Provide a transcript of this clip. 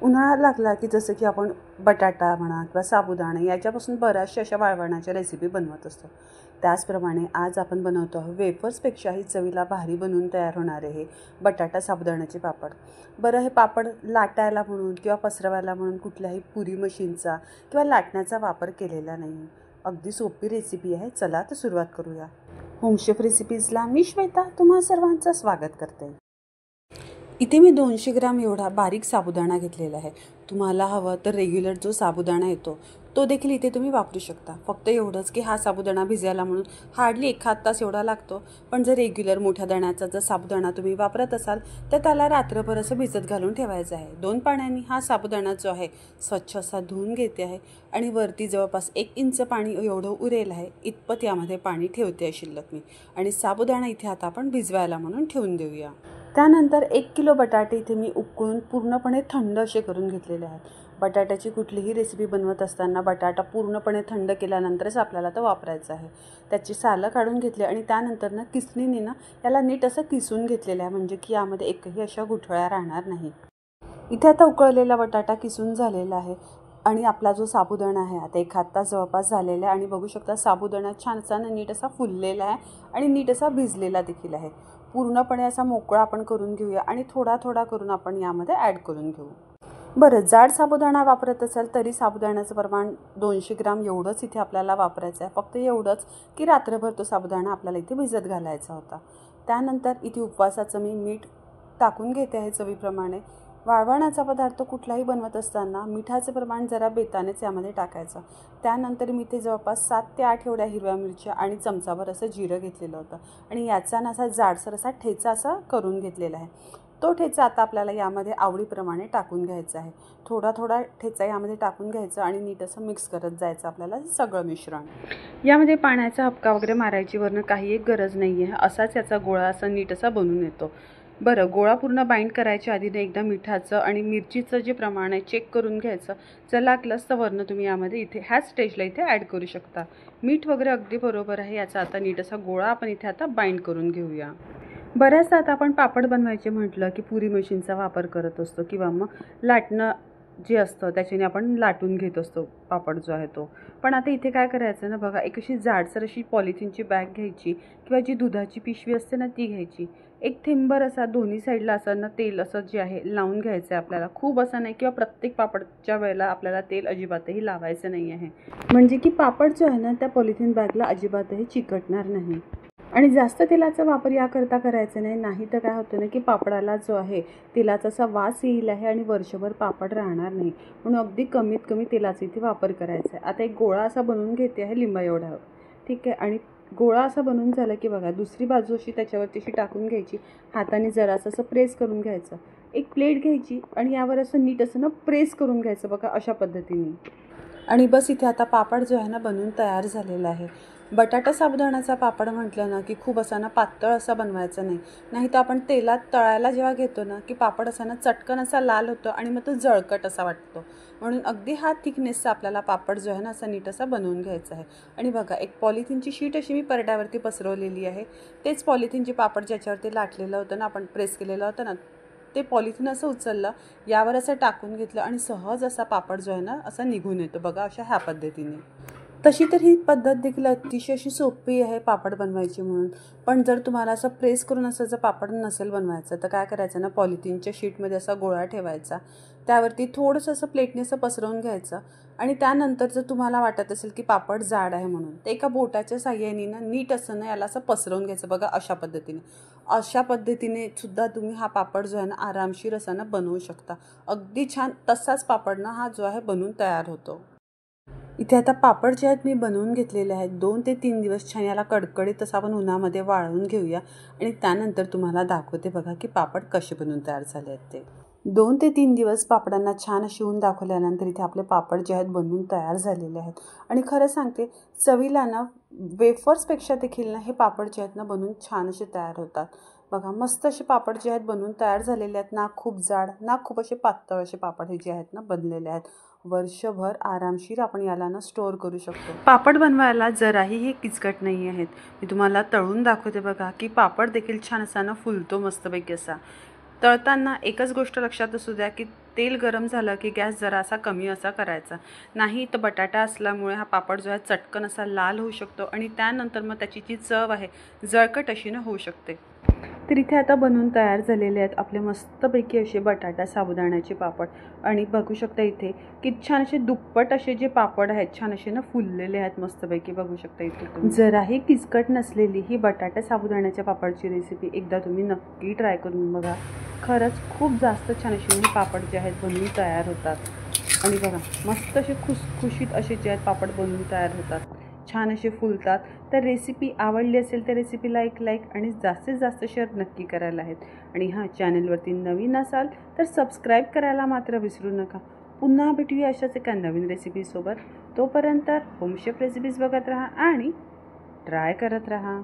उन्हाळा लागला की जसं की आपण बटाटा म्हणा किंवा साबुदाणे याच्यापासून बऱ्याचशा अशा वाळवणाच्या रेसिपी बनवत असतो. त्याचप्रमाणे आज आपण बनवतो आहोत वेफर्सपेक्षाही चवीला भारी बनवून तयार होणारे हे बटाटा साबुदाण्याचे पापड. बरं, हे पापड लाटायला म्हणून किंवा पसरवायला म्हणून कुठल्याही पुरी मशीनचा किंवा लाटण्याचा वापर केलेला नाही. अगदी सोपी रेसिपी आहे. चला तर सुरुवात करूया. होमशेफ रेसिपीजला मी श्वेता तुम्हा सर्वांचं स्वागत करते. इथे मी 200 ग्राम एवढा बारीक साबुदाणा घेतलेला आहे. तुम्हाला हवं तर रेग्युलर जो साबुदाणा येतो तो देखील इथे तुम्ही वापरू शकता. फक्त एवढंच की हा साबुदाणा भिजायला म्हणून हार्डली 1-1.5 तास एवढा लागतो. पण जर रेग्युलर मोठ्या दाण्याचा जर साबुदाणा तुम्ही वापरत असाल तर त्याला रात्रभर असं भिजत घालून ठेवायचं आहे. 2 पाण्याने हा साबुदाणा जो आहे स्वच्छ असा धुवून घेते आहे आणि वरती जवळपास 1 इंच पाणी एवढं उरेल आहे इतपत यामध्ये पाणी ठेवते आहे शिल्लक मी. आणि साबुदाणा इथे आता आपण भिजवायला म्हणून ठेवून देऊया. त्यानंतर 1 किलो बटाटे इथे मी उकळून पूर्णपणे थंड असे करून घेतलेले आहेत. बटाट्याची कुठलीही रेसिपी बनवत असताना बटाटा पूर्णपणे थंड केल्यानंतरच आपल्याला तो वापरायचा आहे. त्याची सालं काढून घेतली आणि त्यानंतर किसणीने याला नीट असं किसून घेतलेलं आहे, म्हणजे की यामध्ये एकही अशा गुठळ्या राहणार नाही. इथे आता उकळलेला बटाटा किसून झालेला आहे आणि आपला जो साबुदाणा आहे आता 1 तास जवळपास झालेला आहे आणि बघू शकता साबुदाणा छान असा नीट असा फुललेला आहे आणि नीट असा भिजलेला देखील आहे. पूर्णपणे असा मोकळा आपण करून घेऊया आणि थोडा थोडा करून आपण यामध्ये ॲड करून घेऊ. बरं, जाड साबुदाणा वापरत असाल तरी साबुदाण्याचं प्रमाण 200 ग्राम एवढंच इथे आपल्याला वापरायचं आहे. फक्त एवढंच की रात्रभर तो साबुदाणा आपल्याला इथे भिजत घालायचा होता. त्यानंतर इथे उपवासाचं मी मीठ टाकून घेते आहे चवीप्रमाणे. वाळवणाचा पदार्थ कुठलाही बनवत असताना मिठाचं प्रमाण जरा बेतानेच यामध्ये टाकायचं. त्यानंतर मी ते जवळपास 7 ते 8 एवढ्या हिरव्या मिरच्या आणि चमचाभर असं जिरं घेतलेलं होतं आणि याचा असा जाडसर असा ठेचा असा करून घेतलेला आहे. तो ठेचा आता आपल्याला यामध्ये आवडीप्रमाणे टाकून घ्यायचा आहे. थोडा थोडा ठेचा यामध्ये टाकून घ्यायचा आणि नीट असं मिक्स करत जायचं आपल्याला सगळं मिश्रण. यामध्ये पाण्याचा हबका वगैरे मारायची वरनं काही एक गरज नाही आहे. असाच याचा गोळा असा नीट असा बनून येतो. बरं, गोळा पूर्ण बाइंड करायच्या आधीने एकदा मिठाचं आणि मिरचीचं जे प्रमाण आहे चेक करून घ्यायचं. जर लागलंच तर वरनं तुम्ही यामध्ये इथे ह्याच स्टेजला इथे ॲड करू शकता. मीठ वगैरे अगदी बरोबर आहे. याचा आता नीट असा गोळा आपण इथे आता बाइंड करून घेऊया. बऱ्याचदा आता आपण पापड बनवायचे म्हटलं की पुरी मशीनचा वापर करत असतो किंवा मग लाटणं जे असतं त्याच्याने आपण लाटून घेत असतो पापड जो आहे तो. पण आता इथे काय करायचं ना बघा, एक अशी जाडसर अशी पॉलिथिनची बॅग घ्यायची किंवा जी दुधाची पिशवी असते ना ती घ्यायची. एक थेंबर असा दोन्ही साईडला असं तेल असं जे आहे लावून घ्यायचं आहे आपल्याला. खूप असं नाही किंवा प्रत्येक पापडच्या वेळेला आपल्याला तेल अजिबातही लावायचं नाही आहे, म्हणजे की पापड जो आहे ना त्या पॉलिथिन बॅगला अजिबातही चिकटणार नाही. आणि जास्त तेलाचा वापर याकरता करायचा नाही, नाही तर काय होतं ना की पापडाला जो आहे तेलाचा असा वास येईल आहे आणि वर्षभर पापड राहणार नाही. म्हणून अगदी कमीत कमी तेलाचा इथे वापर करायचा आहे. आता एक गोळा असा बनवून घेते आहे लिंबा एवढा, ठीक आहे. आणि गोळा असा बनवून झाला की बघा दुसरी बाजू अशी त्याच्यावरती अशी टाकून घ्यायची. हाताने जरासं असं प्रेस करून घ्यायचं. एक प्लेट घ्यायची आणि यावर असं नीट असं प्रेस करून घ्यायचं बघा अशा पद्धतीने. आणि बस इथे आता पापड जो आहे ना बनवून तयार झालेला आहे. बटाटा साबुदाण्याचा पापड म्हटलं ना की खूप असा पातळ असा बनवायचा नाही, नाही तर आपण तेलात तळायला जेव्हा घेतो ना की पापड असा चटकन असा लाल होतो आणि मग तो जळकट असा वाटतो. म्हणून अगदी हा थिकनेसचा आपल्याला पापड जो आहे ना असा नीट असा बनवून घ्यायचा आहे. आणि बघा एक पॉलिथिनची शीट अशी मी परड्यावरती पसरवलेली आहे. तेच पॉलिथिनचे पापड ज्याच्यावरती लाटलेलं होतं ना आपण प्रेस केलेलं होतं ना ते पॉलिथिन असं उचललं, यावर असं टाकून घेतलं आणि सहज असा पापड जो आहे ना असा निघून येतो बघा अशा ह्या पद्धतीने. तशी तर ही पद्धत देखील अतिशय अशी सोपी आहे पापड बनवायची म्हणून. पण जर तुम्हाला असं प्रेस करून असं जर पापड नसेल बनवायचं तर काय करायचं ना, पॉलिथिनच्या शीटमध्ये असा गोळा ठेवायचा, त्यावरती थोडंसं असं प्लेटने असं पसरवून घ्यायचं आणि त्यानंतर जर तुम्हाला वाटत असेल की पापड जाड आहे म्हणून ते एका बोटाच्या साह्याने नीट असं याला असं पसरवून घ्यायचं बघा अशा पद्धतीने. अशा पद्धतीने सुद्धा तुम्ही हा पापड जो आहे ना आरामशीर असा बनवू शकता. अगदी छान तसाच पापड हा जो आहे बनवून तयार होतो. इथे आता पापड जे आहेत मी बनवून घेतलेले आहेत. 2 ते 3 दिवस छान याला कडकडीत असं आपण उन्हामध्ये वाळवून घेऊया आणि त्यानंतर तुम्हाला दाखवते बघा की पापड कसे बनवून तयार झाले आहेत ते. 2 ते 3 दिवस पापडांना छान अशी ऊन दाखवल्यानंतर इथे आपले पापड जे आहेत बनवून तयार झालेले आहेत. आणि खरं सांगते चवीला ना वेफर्सपेक्षा देखील हे पापड जे आहेत ना बनवून छान असे तयार होतात. बघा मस्त असे पापड जे आहेत बनवून तयार झालेले आहेत. ना खूप जाड ना खूप असे पातळ असे पापड हे जे आहेत ना बनलेले आहेत. वर्षभर आरामशीर आपण याला स्टोअर करू शकतो. पापड बनवायला जराही हे किचकट नाही आहेत. मी तुम्हाला तळून दाखवते बघा की पापड देखील छान असा फुलतो मस्तपैकी असा. तळताना एकच गोष्ट लक्षात असू द्या की तेल गरम झालं की गॅस जरासा कमी असा करायचा. नाही तर बटाटा असल्यामुळे हा पापड जो आहे चटकन असा लाल होऊ शकतो आणि त्यानंतर मग त्याची जी चव आहे जळकट अशी न होऊ शकते. तर इथे आता बनवून तयार झालेले आहेत आपले मस्तपैकी असे बटाटा साबुदाण्याचे पापड. आणि बघू शकता इथे की छान असे दुप्पट असे जे पापड आहेत छान असे ना फुललेले आहेत मस्तपैकी बघू शकता इथे तुम्ही. जराही किचकट नसलेली ही बटाटा साबुदाण्याच्या पापडची रेसिपी एकदा तुम्ही नक्की ट्राय करून बघा. खरंच खूप जास्त छान असे हे पापड जे आहेत बनवून तयार होतात. आणि बघा मस्त असे खुसखुशीत असे जे आहेत पापड बनवून तयार होतात, छान असे फुलतात. तर रेसिपी आवडली असेल तर रेसिपीला एक लाईक आणि जास्तीत जास्त शेअर नक्की करायला आहेत. आणि हां, चॅनलवरती नवीन असाल तर सबस्क्राईब करायला मात्र विसरू नका. पुन्हा भेटूया अशाच एका नवीन रेसिपीसोबत. तोपर्यंत होम शेफ रेसिपीज बघत राहा आणि ट्राय करत राहा.